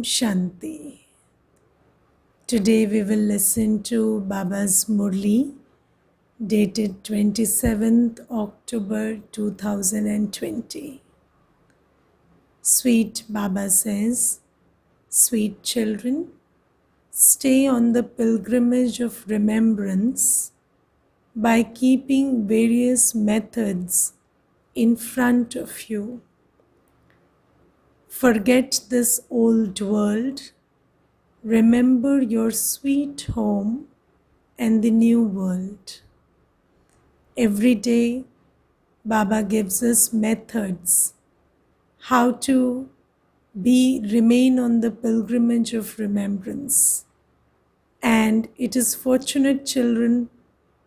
Shanti. Today we will listen to Baba's Murli, dated 27th October 2020. Sweet Baba says, "Sweet children, stay on the pilgrimage of remembrance by keeping various methods in front of you. Forget this old world. Remember your sweet home and the new world." Every day, Baba gives us methods how to remain on the pilgrimage of remembrance. And it is fortunate children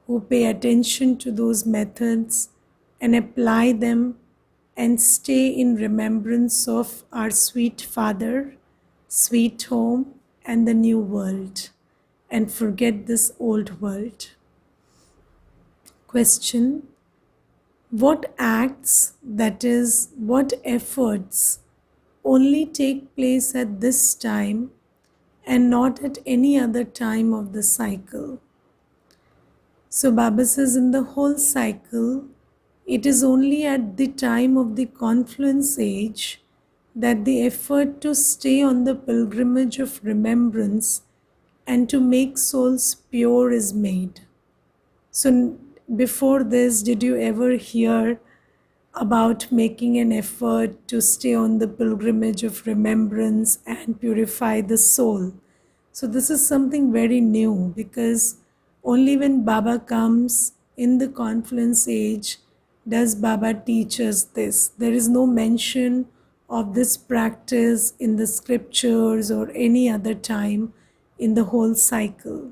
who pay attention to those methods and apply them and stay in remembrance of our sweet Father, sweet home, and the new world, and forget this old world. Question: what acts, that is, what efforts, only take place at this time and not at any other time of the cycle? So Baba says, in the whole cycle, it is only at the time of the confluence age that the effort to stay on the pilgrimage of remembrance and to make souls pure is made. So before this, did you ever hear about making an effort to stay on the pilgrimage of remembrance and purify the soul? So this is something very new, because only when Baba comes in the confluence age does Baba teach us this. There is no mention of this practice in the scriptures or any other time in the whole cycle.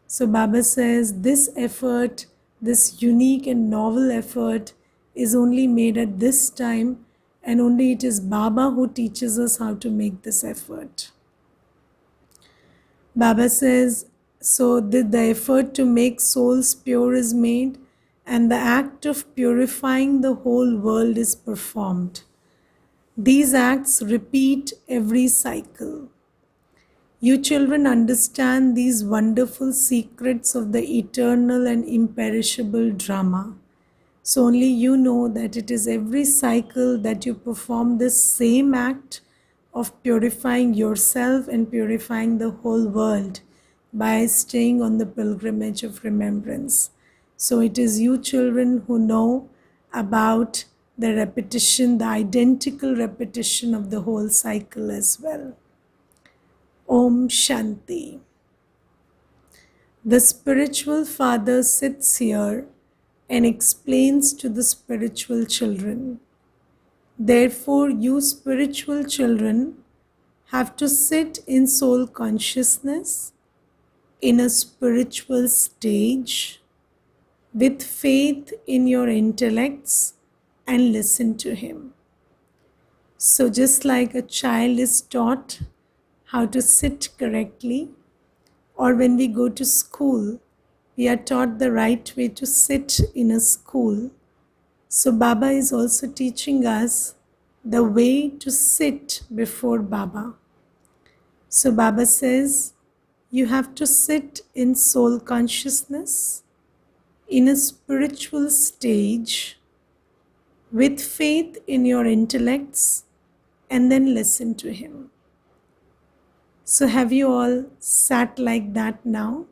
So Baba says this effort, this unique and novel effort, is only made at this time, and only it is Baba who teaches us how to make this effort. Baba says, so the effort to make souls pure is made, and the act of purifying the whole world is performed. These acts repeat every cycle. You children understand these wonderful secrets of the eternal and imperishable drama. So only you know that it is every cycle that you perform this same act of purifying yourself and purifying the whole world by staying on the pilgrimage of remembrance. So it is you children who know about the repetition, the identical repetition of the whole cycle as well. Om Shanti. The spiritual father sits here and explains to the spiritual children. Therefore, you spiritual children have to sit in soul consciousness, in a spiritual stage, with faith in your intellects, and listen to him. So just like a child is taught how to sit correctly, or when we go to school, we are taught the right way to sit in a school. So Baba is also teaching us the way to sit before Baba. So Baba says, you have to sit in soul consciousness, in a spiritual stage, with faith in your intellects, and then listen to him. So have you all sat like that now?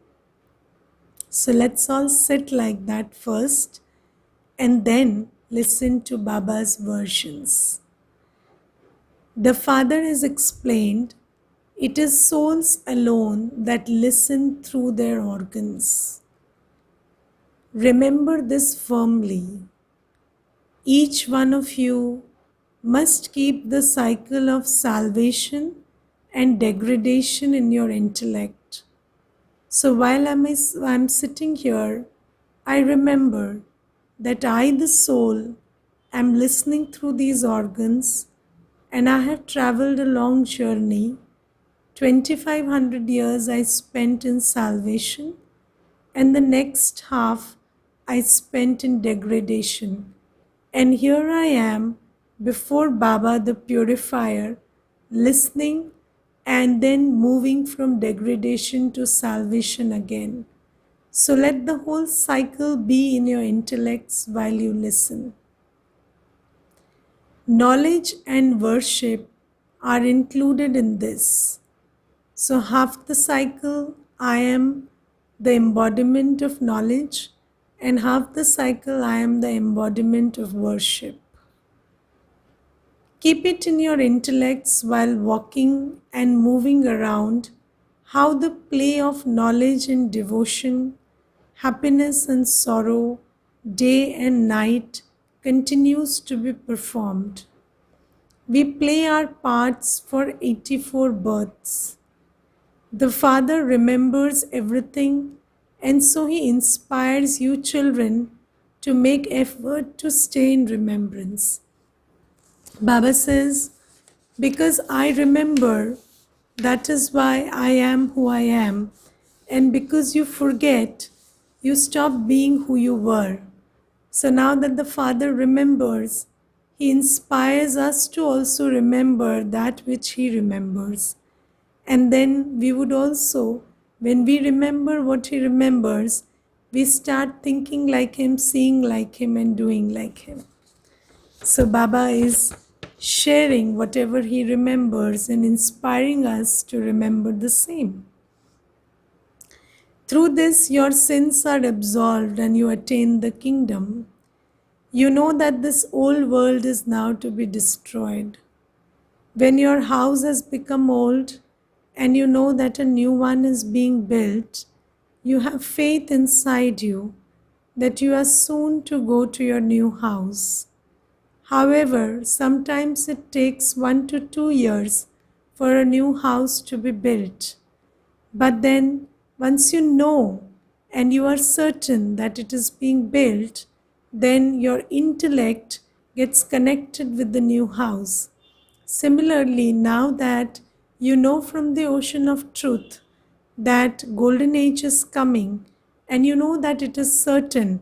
So let's all sit like that first, and then listen to Baba's versions. The Father has explained, it is souls alone that listen through their organs. Remember this firmly. Each one of you must keep the cycle of salvation and degradation in your intellect. So while I'm sitting here, I remember that I, the soul, am listening through these organs, and I have traveled a long journey. 2500 years I spent in salvation, and the next half I spent in degradation. And here I am before Baba the Purifier, listening and then moving from degradation to salvation again. So let the whole cycle be in your intellects while you listen. Knowledge and worship are included in this. So, half the cycle, I am the embodiment of knowledge, and half the cycle, I am the embodiment of worship. Keep it in your intellects while walking and moving around how the play of knowledge and devotion, happiness and sorrow, day and night continues to be performed. We play our parts for 84 births. The Father remembers everything, and so He inspires you children to make effort to stay in remembrance. Baba says, because I remember, that is why I am who I am, and because you forget, you stop being who you were. So now that the Father remembers, He inspires us to also remember that which He remembers. And then we would also, when we remember what He remembers, we start thinking like Him, seeing like Him, and doing like Him. So Baba is sharing whatever He remembers and inspiring us to remember the same. Through this, your sins are absolved and you attain the kingdom. You know that this old world is now to be destroyed. When your house has become old and you know that a new one is being built, you have faith inside you that you are soon to go to your new house. However, sometimes it takes 1 to 2 years for a new house to be built. But then, once you know and you are certain that it is being built, then your intellect gets connected with the new house. Similarly, now that you know from the ocean of truth that golden age is coming and you know that it is certain,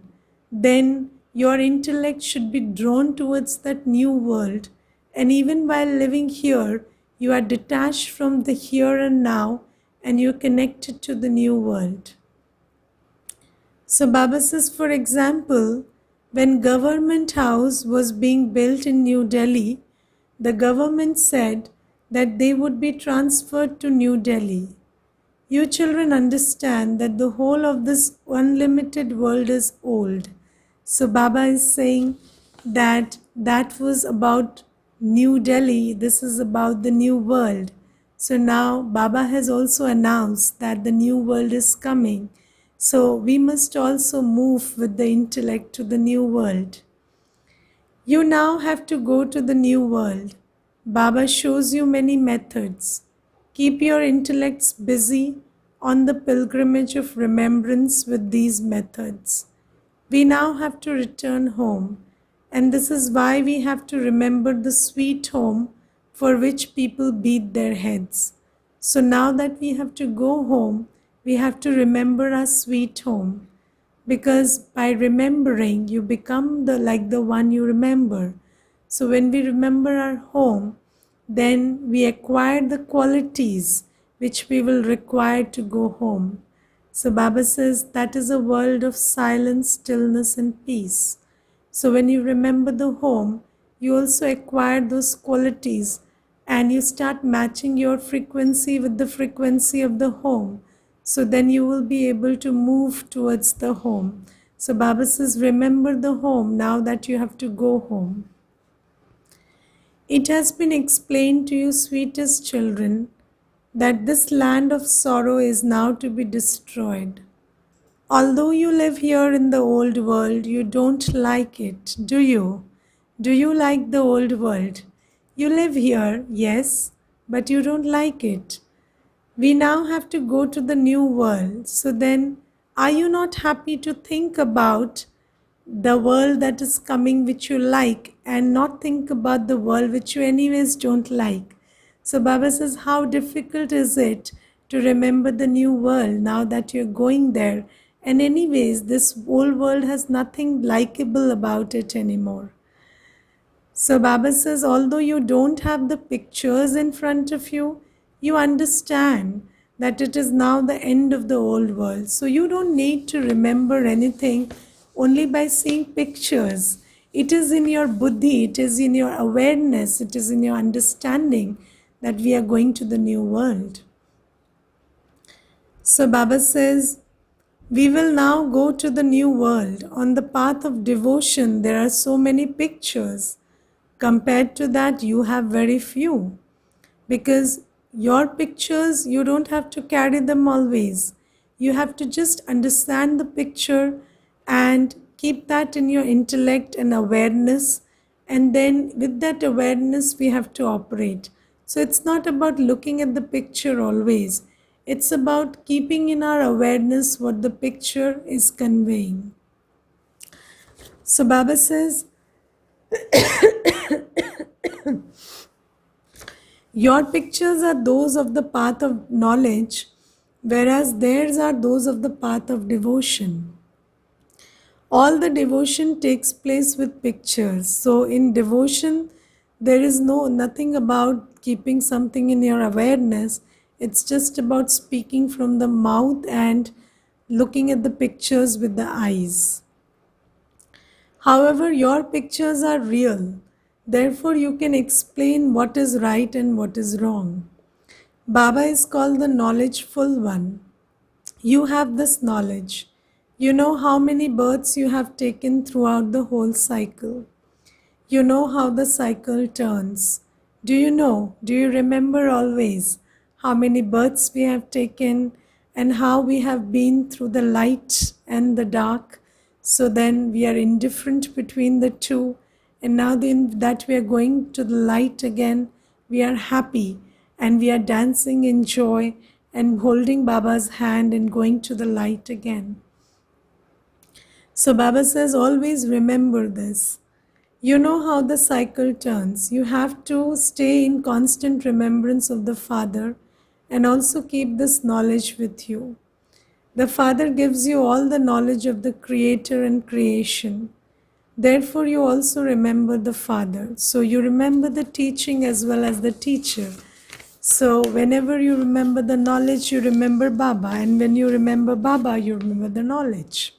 then your intellect should be drawn towards that new world. And even while living here, you are detached from the here and now and you're connected to the new world. So Baba says, for example, when Government House was being built in New Delhi, the government said that they would be transferred to New Delhi. You children understand that the whole of this unlimited world is old. So Baba is saying that that was about New Delhi, this is about the new world. So now Baba has also announced that the new world is coming. So we must also move with the intellect to the new world. You now have to go to the new world. Baba shows you many methods. Keep your intellects busy on the pilgrimage of remembrance with these methods. We now have to return home, and this is why we have to remember the sweet home for which people beat their heads. So now that we have to go home, we have to remember our sweet home. Because by remembering, you become like the one you remember. So when we remember our home, then we acquire the qualities which we will require to go home. So Baba says that is a world of silence, stillness and peace. So when you remember the home, you also acquire those qualities and you start matching your frequency with the frequency of the home. So then you will be able to move towards the home. So Baba says, remember the home now that you have to go home. It has been explained to you, sweetest children, that this land of sorrow is now to be destroyed. Although you live here in the old world, you don't like it, do you? Do you like the old world? You live here, yes, but you don't like it. We now have to go to the new world. So then, are you not happy to think about the world that is coming which you like and not think about the world which you anyways don't like? So Baba says, how difficult is it to remember the new world now that you're going there? And anyways, this old world has nothing likable about it anymore. So Baba says, although you don't have the pictures in front of you, you understand that it is now the end of the old world. So you don't need to remember anything only by seeing pictures. It is in your buddhi, it is in your awareness, it is in your understanding that we are going to the new world. So Baba says, we will now go to the new world. On the path of devotion, there are so many pictures. Compared to that, you have very few. Because your pictures, you don't have to carry them always. You have to just understand the picture and keep that in your intellect and awareness. And then with that awareness, we have to operate. So it's not about looking at the picture always. It's about keeping in our awareness what the picture is conveying. So Baba says, your pictures are those of the path of knowledge, whereas theirs are those of the path of devotion. All the devotion takes place with pictures. So in devotion, there is nothing about keeping something in your awareness. It's just about speaking from the mouth and looking at the pictures with the eyes. However, your pictures are real. Therefore, you can explain what is right and what is wrong. Baba is called the knowledgeful one. You have this knowledge. You know how many births you have taken throughout the whole cycle. You know how the cycle turns. Do you know? Do you remember always how many births we have taken and how we have been through the light and the dark? So then we are indifferent between the two. And now that we are going to the light again, we are happy and we are dancing in joy and holding Baba's hand and going to the light again. So Baba says, always remember this. You know how the cycle turns. You have to stay in constant remembrance of the Father and also keep this knowledge with you. The Father gives you all the knowledge of the Creator and creation. Therefore, you also remember the Father. So you remember the teaching as well as the teacher. So whenever you remember the knowledge, you remember Baba. And when you remember Baba, you remember the knowledge.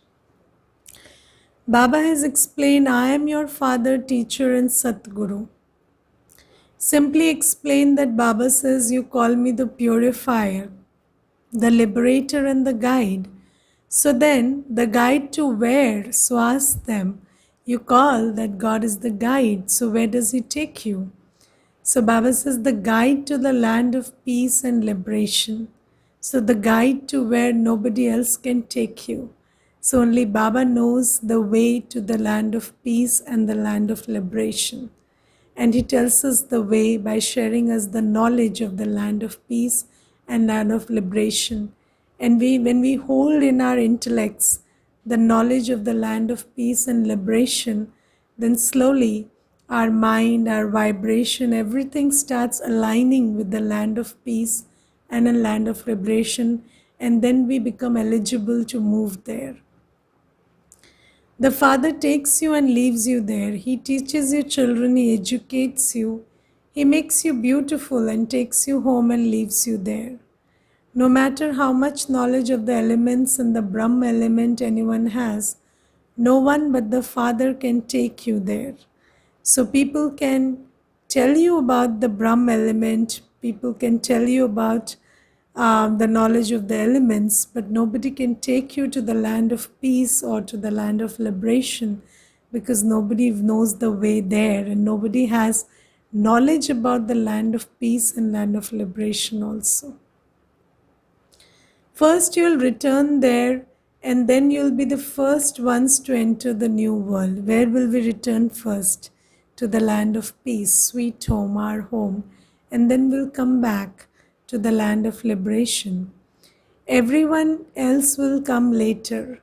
Baba has explained, I am your father, teacher and Satguru. Simply explain that Baba says, you call me the purifier, the liberator and the guide. So then the guide to where? So ask them, you call that God is the guide. So where does he take you? So Baba says, the guide to the land of peace and liberation. So the guide to where nobody else can take you. So only Baba knows the way to the land of peace and the land of liberation. And he tells us the way by sharing us the knowledge of the land of peace and land of liberation. And when we hold in our intellects the knowledge of the land of peace and liberation, then slowly our mind, our vibration, everything starts aligning with the land of peace and a land of liberation, and then we become eligible to move there. The Father takes you and leaves you there. He teaches you children, He educates you. He makes you beautiful and takes you home and leaves you there. No matter how much knowledge of the elements and the Brahm element anyone has, no one but the Father can take you there. So people can tell you about the Brahm element, people can tell you about the knowledge of the elements, but nobody can take you to the land of peace or to the land of liberation, because nobody knows the way there and nobody has knowledge about the land of peace and land of liberation also. First you'll return there and then you'll be the first ones to enter the new world. Where will we return first? To the land of peace, sweet home, our home, and then we'll come back to the land of liberation. Everyone else will come later.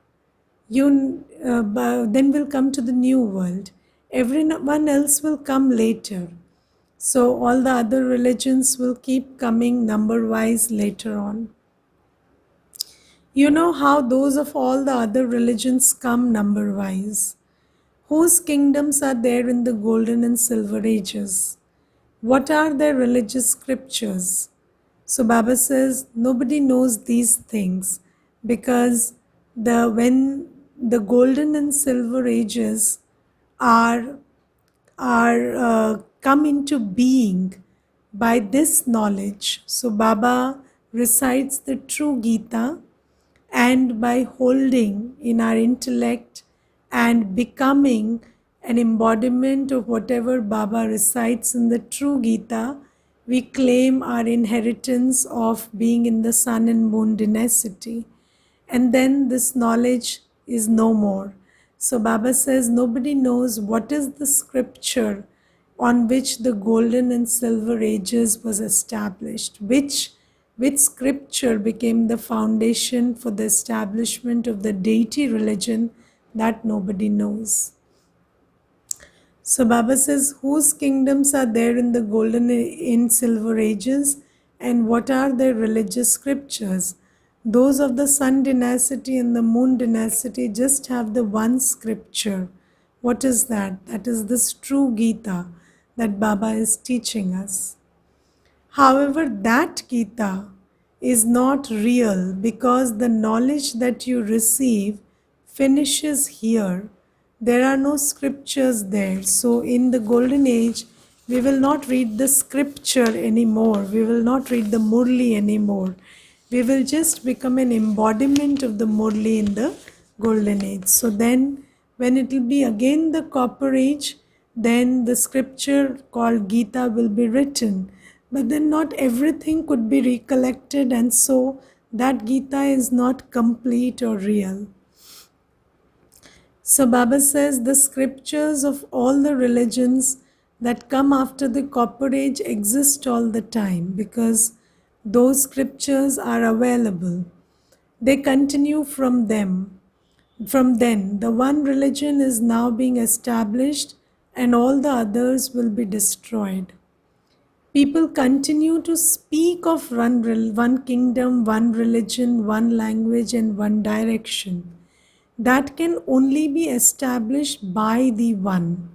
Then we'll come to the new world. Everyone else will come later. So all the other religions will keep coming number-wise later on. You know how those of all the other religions come number-wise. Whose kingdoms are there in the golden and silver ages? What are their religious scriptures? So Baba says nobody knows these things because when the golden and silver ages are come into being by this knowledge. So Baba recites the true Gita, and by holding in our intellect and becoming an embodiment of whatever Baba recites in the true Gita, we claim our inheritance of being in the sun and moon dynasty. And then this knowledge is no more. So Baba says nobody knows what is the scripture on which the golden and silver ages was established, which scripture became the foundation for the establishment of the deity religion, that nobody knows. So Baba says, whose kingdoms are there in the golden and silver ages, and what are their religious scriptures? Those of the sun dynasty and the moon dynasty just have the one scripture. What is that? That is this true Gita that Baba is teaching us. However, that Gita is not real because the knowledge that you receive finishes here. There are no scriptures there. So, in the golden age, we will not read the scripture anymore. We will not read the Murli anymore. We will just become an embodiment of the Murli in the golden age. So, then when it will be again the copper age, then the scripture called Gita will be written. But then not everything could be recollected, and so that Gita is not complete or real. So Baba says the scriptures of all the religions that come after the copper age exist all the time because those scriptures are available. They continue from them. From then, the one religion is now being established and all the others will be destroyed. People continue to speak of one kingdom, one religion, one language, and one direction. That can only be established by the one.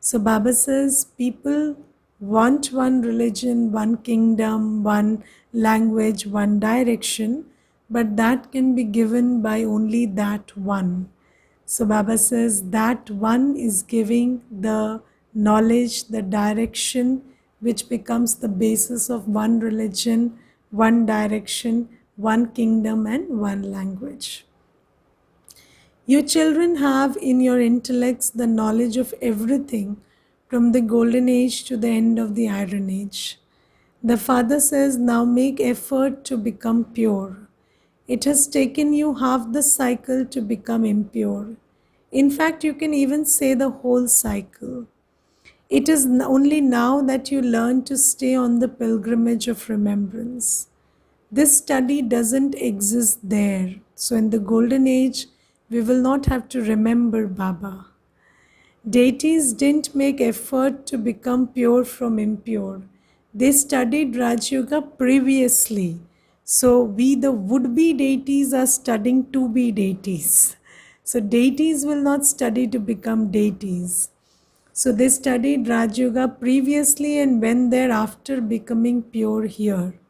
So Baba says people want one religion, one kingdom, one language, one direction, but that can be given by only that one. So Baba says that one is giving the knowledge, the direction, which becomes the basis of one religion, one direction, one kingdom, and one language. You children have in your intellects the knowledge of everything from the golden age to the end of the iron age. The Father says, now make effort to become pure. It has taken you half the cycle to become impure. In fact, you can even say the whole cycle. It is only now that you learn to stay on the pilgrimage of remembrance. This study doesn't exist there. So in the golden age, we will not have to remember Baba. Deities didn't make effort to become pure from impure. They studied Raj Yoga previously. So we, the would-be deities, are studying to be deities. So deities will not study to become deities. So they studied Raj Yoga previously and went there after becoming pure here.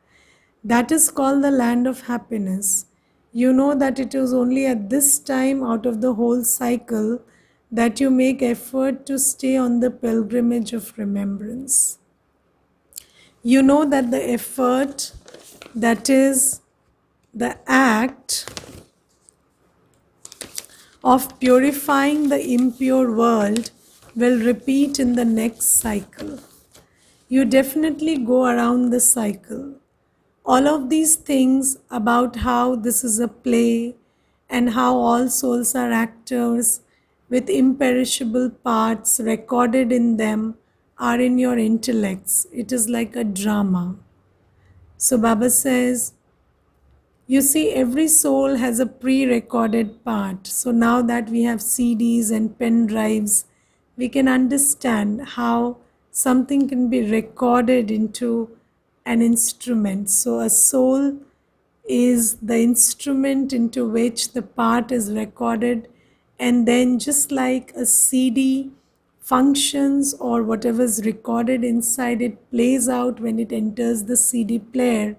That is called the land of happiness. You know that it is only at this time out of the whole cycle that you make effort to stay on the pilgrimage of remembrance. You know that the effort, that is the act of purifying the impure world, will repeat in the next cycle. You definitely go around the cycle. All of these things about how this is a play and how all souls are actors with imperishable parts recorded in them are in your intellects. It is like a drama. So Baba says, you see, every soul has a pre-recorded part. So now that we have CDs and pen drives, we can understand how something can be recorded into an instrument. So a soul is the instrument into which the part is recorded, and then just like a CD functions or whatever is recorded inside it plays out when it enters the CD player,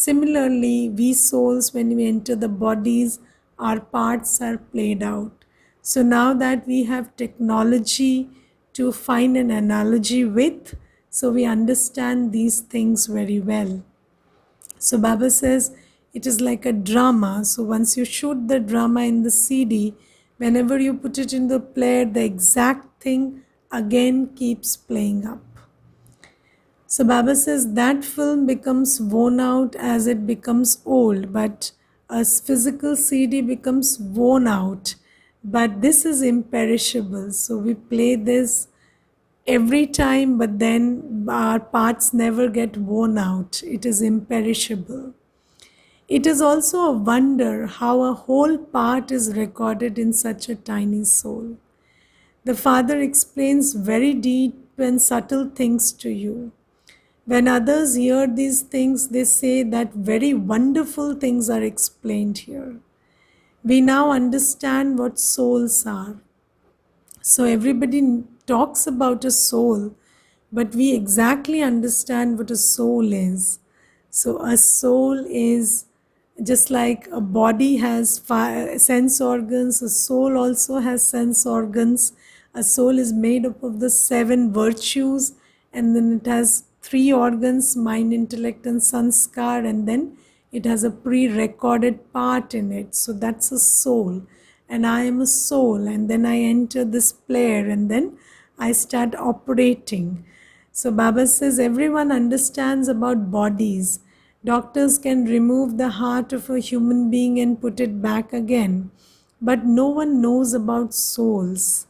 Similarly, we souls, when we enter the bodies, our parts are played out. So now that we have technology to find an analogy with, so we understand these things very well. So Baba says it is like a drama. So once you shoot the drama in the CD, whenever you put it in the player, the exact thing again keeps playing up. So Baba says that film becomes worn out as it becomes old, but a physical CD becomes worn out. But this is imperishable. So we play this every time, but then our parts never get worn out. It is imperishable. It is also a wonder how a whole part is recorded in such a tiny soul. The Father explains very deep and subtle things to you. When others hear these things, they say that very wonderful things are explained here. We now understand what souls are. So everybody talks about a soul, but we exactly understand what a soul is. So a soul is just like a body has sense organs, a soul also has sense organs. A soul is made up of the 7 virtues, and then it has 3 organs: mind, intellect, and sanskar, and then it has a pre-recorded part in it. So that's a soul, and I am a soul, and then I enter this player, and then I start operating. So Baba says everyone understands about bodies. Doctors can remove the heart of a human being and put it back again, but no one knows about souls.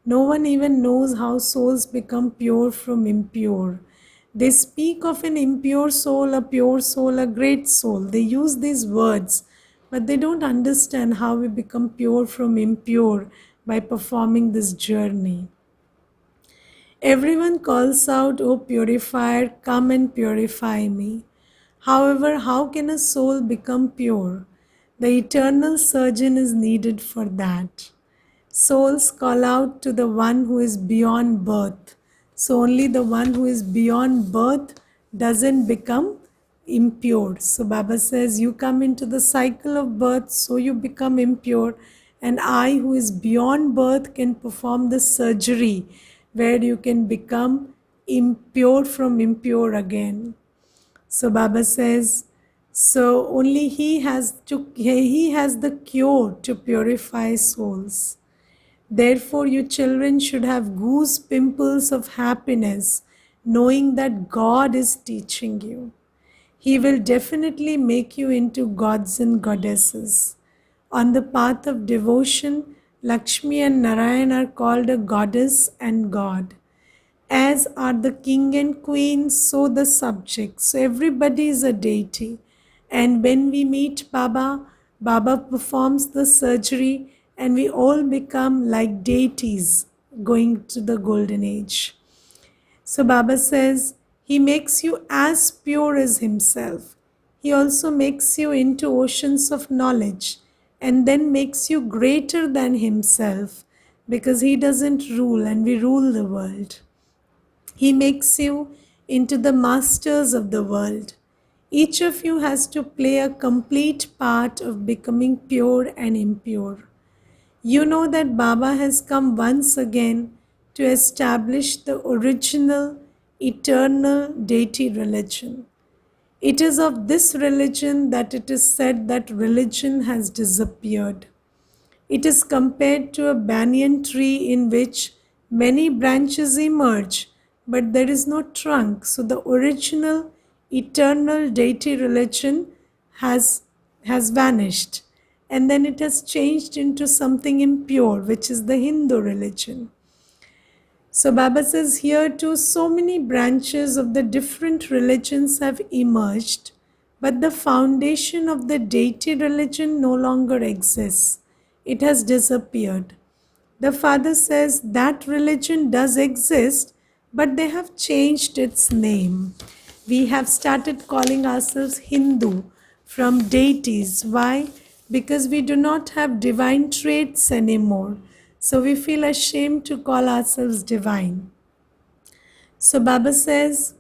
No one even knows how souls become pure from impure. They speak of an impure soul, a pure soul, a great soul. They use these words, but they don't understand how we become pure from impure by performing this journey. Everyone calls out, "O purifier, come and purify me." However, how can a soul become pure? The eternal surgeon is needed for that. Souls call out to the one who is beyond birth. So only the one who is beyond birth doesn't become impure. So Baba says, you come into the cycle of birth, so you become impure. And I, who is beyond birth, can perform the surgery where you can become impure from impure again. So Baba says, so only he has the cure to purify souls. Therefore, you children should have goose pimples of happiness, knowing that God is teaching you. He will definitely make you into gods and goddesses. On the path of devotion, Lakshmi and Narayan are called a goddess and God. As are the king and queen, so the subjects. So everybody is a deity. And when we meet Baba, Baba performs the surgery and we all become like deities going to the golden age. So Baba says, he makes you as pure as himself. He also makes you into oceans of knowledge and then makes you greater than himself, because he doesn't rule and we rule the world. He makes you into the masters of the world. Each of you has to play a complete part of becoming pure and impure. You know that Baba has come once again to establish the original, eternal deity religion. It is of this religion that it is said that religion has disappeared. It is compared to a banyan tree in which many branches emerge, but there is no trunk. So the original eternal deity religion has vanished, and then it has changed into something impure, which is the Hindu religion. So Baba says here too, so many branches of the different religions have emerged, but the foundation of the deity religion no longer exists. It has disappeared. The Father says that religion does exist, but they have changed its name. We have started calling ourselves Hindu from deities. Why? Because we do not have divine traits anymore. So we feel ashamed to call ourselves divine. So Baba says,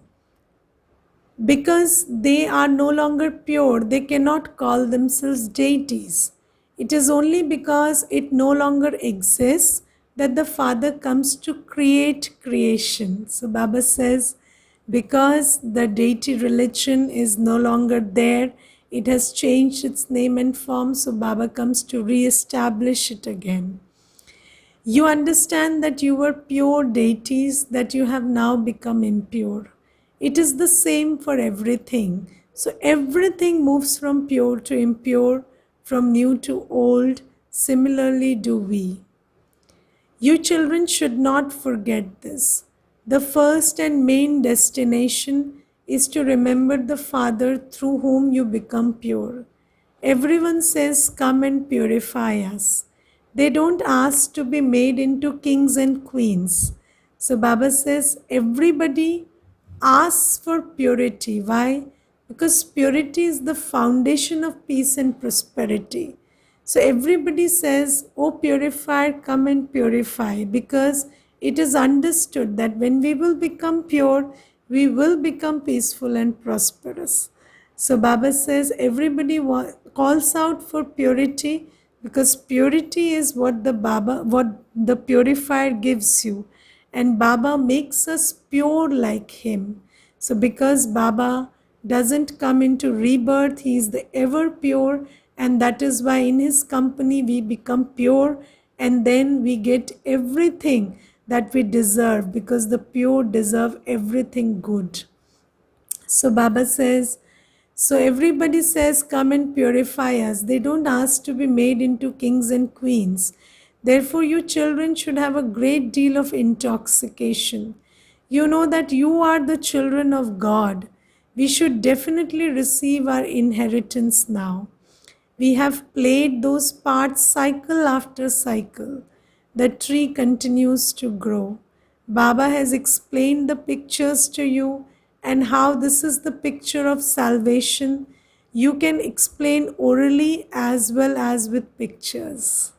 Because they are no longer pure, they cannot call themselves deities. It is only because it no longer exists that the Father comes to create creation. So Baba says, because the deity religion is no longer there, it has changed its name and form, so Baba comes to re-establish it again. You understand that you were pure deities, that you have now become impure. It is the same for everything. So everything moves from pure to impure, from new to old. Similarly, do we. You children should not forget this. The first and main destination is to remember the Father through whom you become pure. Everyone says, "Come and purify us." They don't ask to be made into kings and queens. So Baba says, everybody asks for purity. Why? Because purity is the foundation of peace and prosperity. So everybody says, "Oh purifier, come and purify," because it is understood that when we will become pure, we will become peaceful and prosperous. So Baba says everybody calls out for purity, because purity is what the purifier gives you, and Baba makes us pure like him. So because Baba doesn't come into rebirth, he is the ever pure, and that is why in his company we become pure, and then we get everything that we deserve, because the pure deserve everything good. So Baba says, so everybody says, "Come and purify us." They don't ask to be made into kings and queens. Therefore, you children should have a great deal of intoxication. You know that you are the children of God. We should definitely receive our inheritance now. We have played those parts cycle after cycle. The tree continues to grow. Baba has explained the pictures to you and how this is the picture of salvation. You can explain orally as well as with pictures.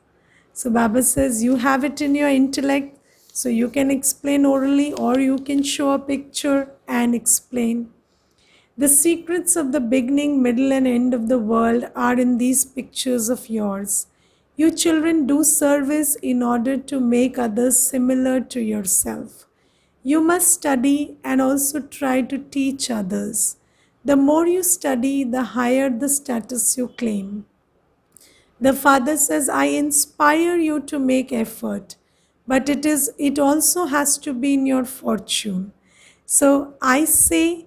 So Baba says you have it in your intellect, so you can explain orally or you can show a picture and explain. The secrets of the beginning, middle, and end of the world are in these pictures of yours. You children do service in order to make others similar to yourself. You must study and also try to teach others. The more you study, the higher the status you claim. The Father says, "I inspire you to make effort, but it also has to be in your fortune." So I say,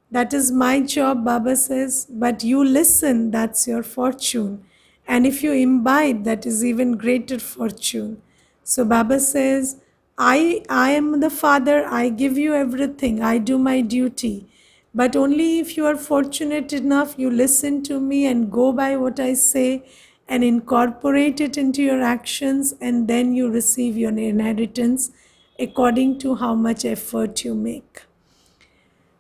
that is my job, Baba says, but you listen, that's your fortune. And if you imbibe, that is even greater fortune. So Baba says, I am the Father, I give you everything, I do my duty. But only if you are fortunate enough, you listen to me and go by what I say and incorporate it into your actions, and then you receive your inheritance according to how much effort you make.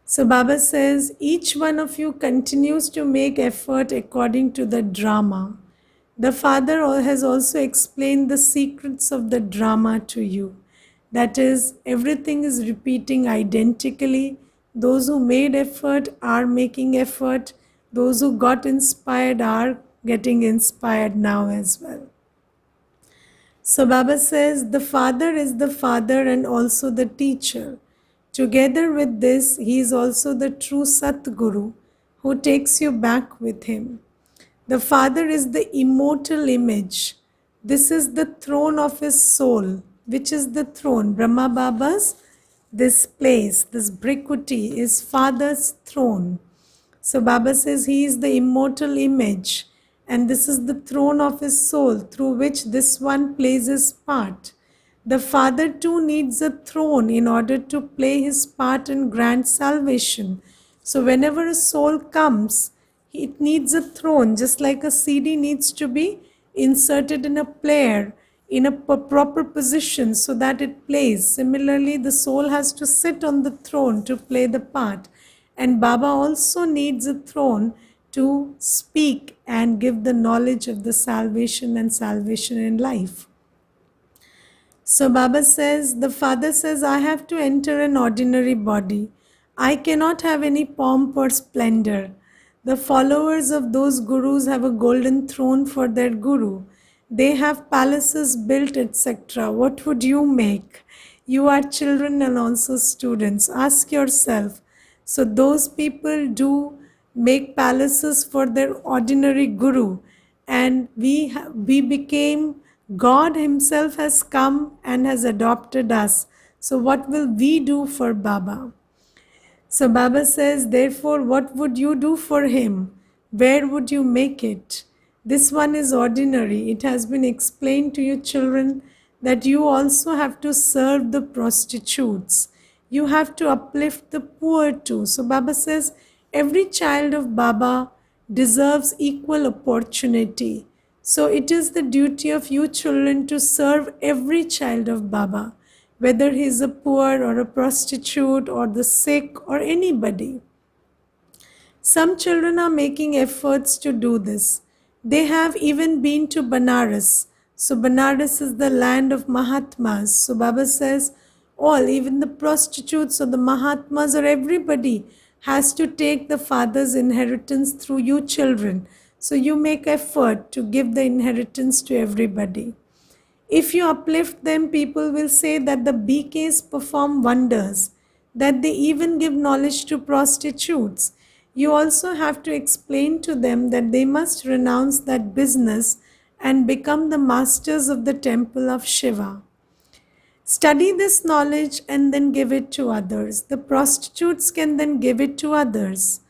So Baba says, each one of you continues to make effort according to the drama. The Father has also explained the secrets of the drama to you. That is, everything is repeating identically. Those who made effort are making effort. Those who got inspired are getting inspired now as well. So Baba says the Father is the Father and also the teacher. Together with this, he is also the true Satguru who takes you back with him. The Father is the immortal image. This is the throne of his soul. Which is the throne? Brahma Baba's, this place, this Brikuti is Father's throne. So Baba says he is the immortal image, and this is the throne of his soul through which this one plays his part. The Father too needs a throne in order to play his part and grant salvation. So whenever a soul comes, it needs a throne, just like a CD needs to be inserted in a player in a proper position so that it plays. Similarly, the soul has to sit on the throne to play the part. And Baba also needs a throne to speak and give the knowledge of the salvation and salvation in life. So Baba says, the Father says, I have to enter an ordinary body. I cannot have any pomp or splendor. The followers of those gurus have a golden throne for their guru. They have palaces built, etc. What would you make? You are children and also students. Ask yourself. So, those people do make palaces for their ordinary guru, and we became, God Himself has come and has adopted us. So, what will we do for Baba? So Baba says, therefore, what would you do for him? Where would you make it? This one is ordinary. It has been explained to you, children, that you also have to serve the prostitutes. You have to uplift the poor too. So Baba says, every child of Baba deserves equal opportunity. So it is the duty of you children to serve every child of Baba, whether he is a poor or a prostitute or the sick or anybody. Some children are making efforts to do this. They have even been to Banaras. So Banaras is the land of Mahatmas. So Baba says, all, even the prostitutes or the Mahatmas or everybody has to take the father's inheritance through you children. So you make effort to give the inheritance to everybody. If you uplift them, people will say that the BKs perform wonders, that they even give knowledge to prostitutes. You also have to explain to them that they must renounce that business and become the masters of the temple of Shiva. Study this knowledge and then give it to others. The prostitutes can then give it to others.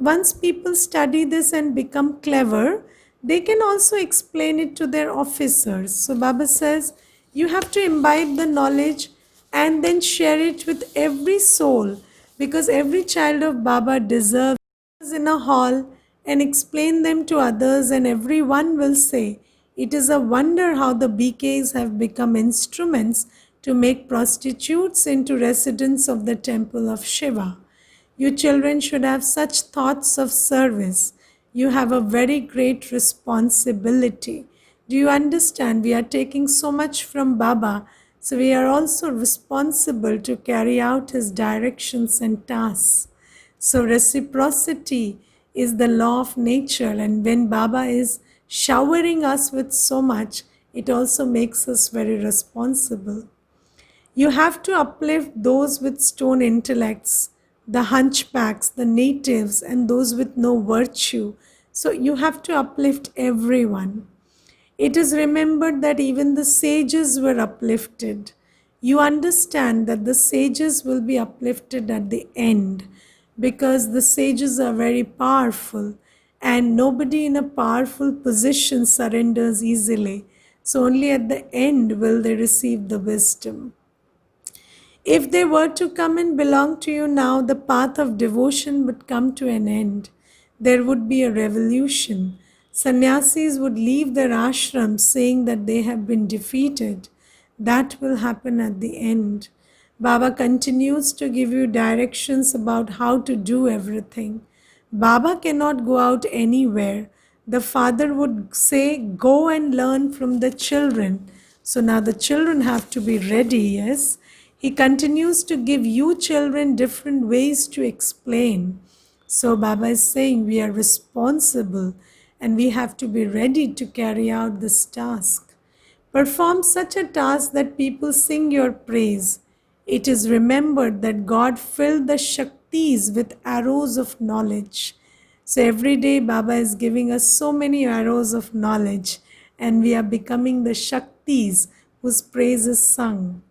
Once people study this and become clever, they can also explain it to their officers. So Baba says, you have to imbibe the knowledge and then share it with every soul, because every child of Baba deserves in a hall and explain them to others, and everyone will say, it is a wonder how the BKs have become instruments to make prostitutes into residents of the temple of Shiva. You children should have such thoughts of service. You have a very great responsibility. Do you understand? We are taking so much from Baba, so we are also responsible to carry out his directions and tasks. So reciprocity is the law of nature, and when Baba is showering us with so much, it also makes us very responsible. You have to uplift those with stone intellects, the hunchbacks, the natives, and those with no virtue. So you have to uplift everyone. It is remembered that even the sages were uplifted. You understand that the sages will be uplifted at the end, because the sages are very powerful and nobody in a powerful position surrenders easily. So only at the end will they receive the wisdom. If they were to come and belong to you now, the path of devotion would come to an end. There would be a revolution. Sannyasis would leave their ashrams saying that they have been defeated. That will happen at the end. Baba continues to give you directions about how to do everything. Baba cannot go out anywhere. The father would say, go and learn from the children. So now the children have to be ready, yes? He continues to give you children different ways to explain. So Baba is saying we are responsible and we have to be ready to carry out this task. Perform such a task that people sing your praise. It is remembered that God filled the Shaktis with arrows of knowledge. So every day Baba is giving us so many arrows of knowledge, and we are becoming the Shaktis whose praise is sung.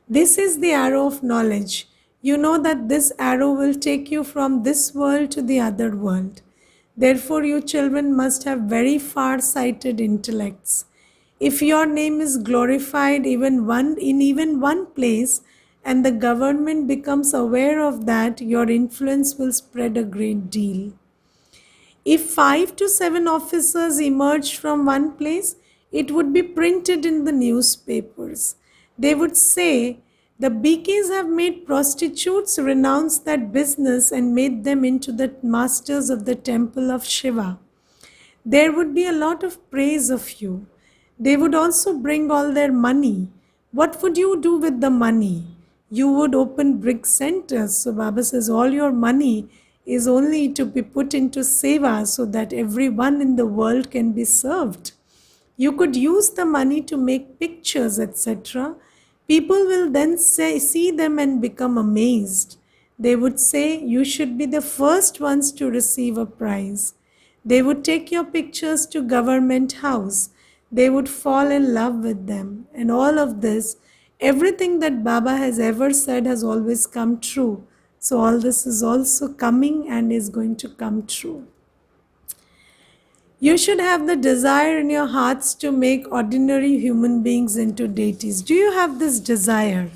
This is the arrow of knowledge. You know that this arrow will take you from this world to the other world. Therefore, you children must have very far-sighted intellects. If your name is glorified in even one place, and the government becomes aware of that, your influence will spread a great deal. If 5 to 7 officers emerged from one place, it would be printed in the newspapers. They would say, the BKs have made prostitutes renounce that business and made them into the masters of the temple of Shiva. There would be a lot of praise of you. They would also bring all their money. What would you do with the money? you would open brick centers. So Baba says all your money is only to be put into seva so that everyone in the world can be served. You could use the money to make pictures, etc. People will then see them and become amazed. They would say, you should be the first ones to receive a prize. They would take your pictures to government house. They would fall in love with them. And all of this, everything that Baba has ever said has always come true. So all this is also coming and is going to come true. You should have the desire in your hearts to make ordinary human beings into deities. Do you have this desire?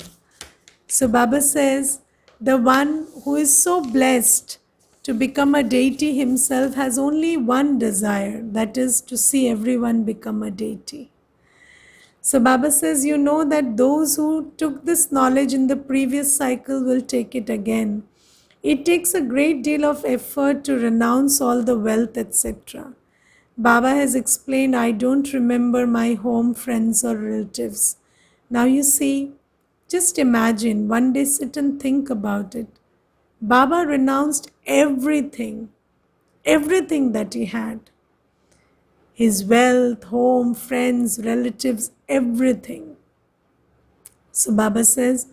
So Baba says, the one who is so blessed to become a deity himself has only one desire, that is to see everyone become a deity. So Baba says, you know that those who took this knowledge in the previous cycle will take it again. It takes a great deal of effort to renounce all the wealth, etc. Baba has explained, I don't remember my home, friends or relatives. Now you see, just imagine, one day sit and think about it. Baba renounced everything that he had. His wealth, home, friends, relatives, everything. So Baba says,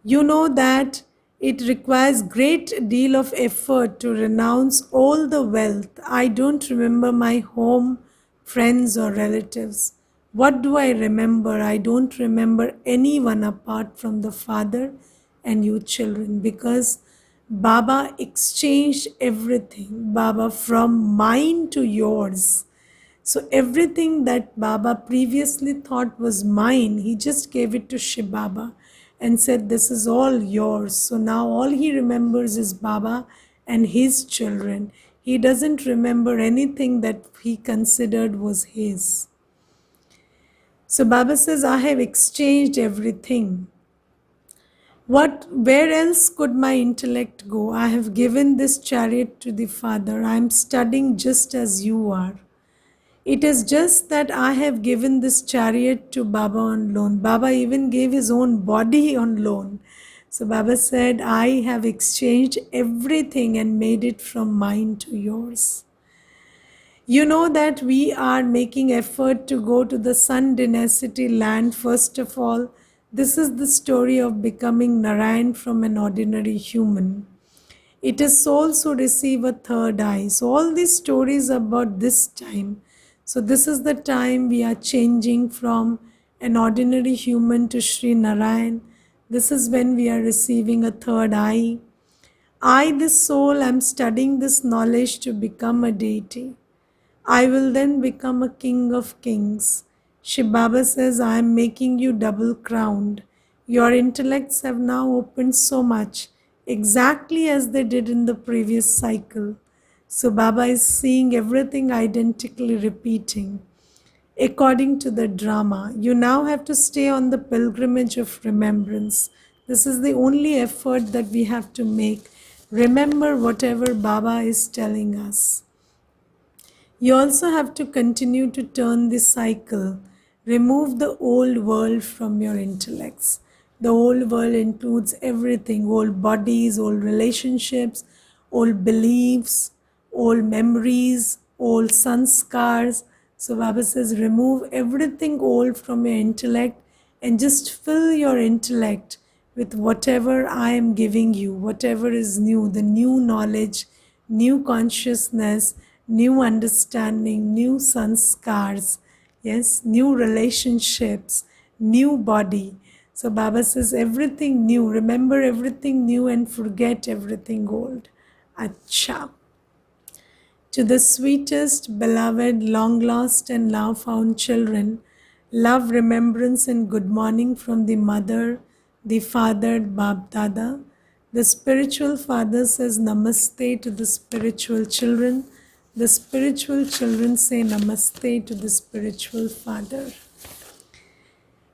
you know that it requires great deal of effort to renounce all the wealth. I don't remember my home, friends or relatives. What do I remember? I don't remember anyone apart from the Father and you children, because Baba exchanged everything. Baba, from mine to yours. So everything that Baba previously thought was mine, he just gave it to Shiv Baba and said, this is all yours. So now all he remembers is Baba and his children. He doesn't remember anything that he considered was his. So Baba says, I have exchanged everything. Where else could my intellect go? I have given this chariot to the Father. I am studying just as you are. It is just that I have given this chariot to Baba on loan. Baba even gave his own body on loan. So Baba said, I have exchanged everything and made it from mine to yours. You know that we are making effort to go to the Sun Dynasty land first of all. This is the story of becoming Narayan from an ordinary human. It is souls who receive a third eye. So all these stories about this time. So this is the time we are changing from an ordinary human to Sri Narayan. This is when we are receiving a third eye. I, this soul, am studying this knowledge to become a deity. I will then become a king of kings. Shiv Baba says, I am making you double crowned. Your intellects have now opened so much, exactly as they did in the previous cycle. So Baba is seeing everything identically repeating. According to the drama, you now have to stay on the pilgrimage of remembrance. This is the only effort that we have to make. Remember whatever Baba is telling us. You also have to continue to turn this cycle. Remove the old world from your intellects. The old world includes everything, old bodies, old relationships, old beliefs, old memories, old sanskars. So Baba says, remove everything old from your intellect and just fill your intellect with whatever I am giving you, whatever is new, the new knowledge, new consciousness, new understanding, new sanskars, yes, new relationships, new body. So Baba says everything new, remember everything new and forget everything old. Acha. To the sweetest, beloved, long lost and now found children, love, remembrance and good morning from the mother, the father, Bab Dada. The spiritual father says namaste to the spiritual children. The spiritual children say namaste to the spiritual father.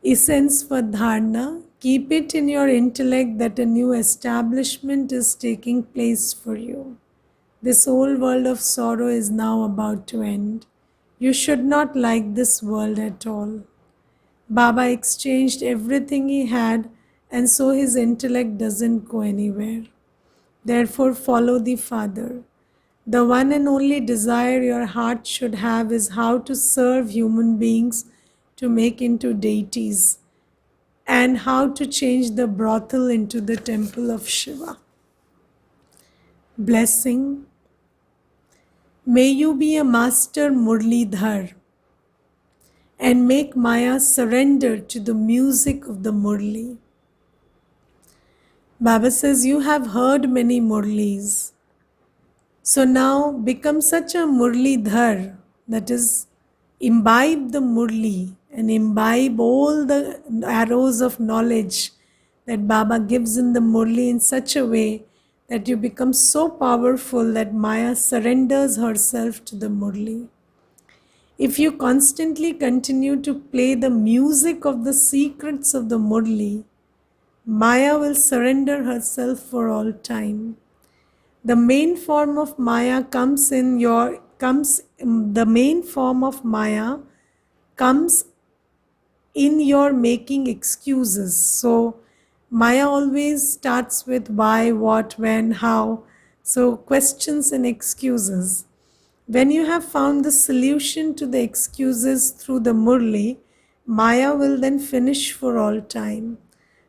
Essence for dharana, keep it in your intellect that a new establishment is taking place for you. This old world of sorrow is now about to end. You should not like this world at all. Baba exchanged everything he had and so his intellect doesn't go anywhere. Therefore, follow the Father. The one and only desire your heart should have is how to serve human beings to make into deities, and how to change the brothel into the temple of Shiva. Blessing. May you be a master Murlidhar and make Maya surrender to the music of the Murli. Baba says, you have heard many Murlis. So now become such a Murlidhar, that is, imbibe the Murli and imbibe all the arrows of knowledge that Baba gives in the Murli in such a way that you become so powerful that Maya surrenders herself to the Murli. If you constantly continue to play the music of the secrets of the Murli, Maya will surrender herself for all time. The main form of Maya comes in your making excuses. So Maya always starts with why, what, when, how. So questions and excuses. When you have found the solution to the excuses through the Murli, Maya will then finish for all time.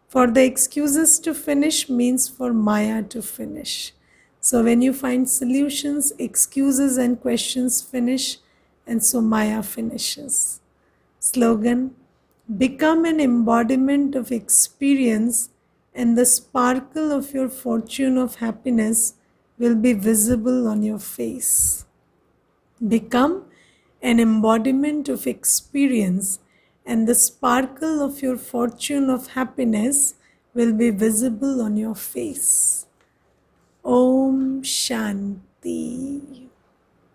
For the excuses to finish means for Maya to finish. So when you find solutions, excuses and questions finish, and so Maya finishes. Slogan: become an embodiment of experience, and the sparkle of your fortune of happiness will be visible on your face. Become an embodiment of experience, and the sparkle of your fortune of happiness will be visible on your face. Om Shanti.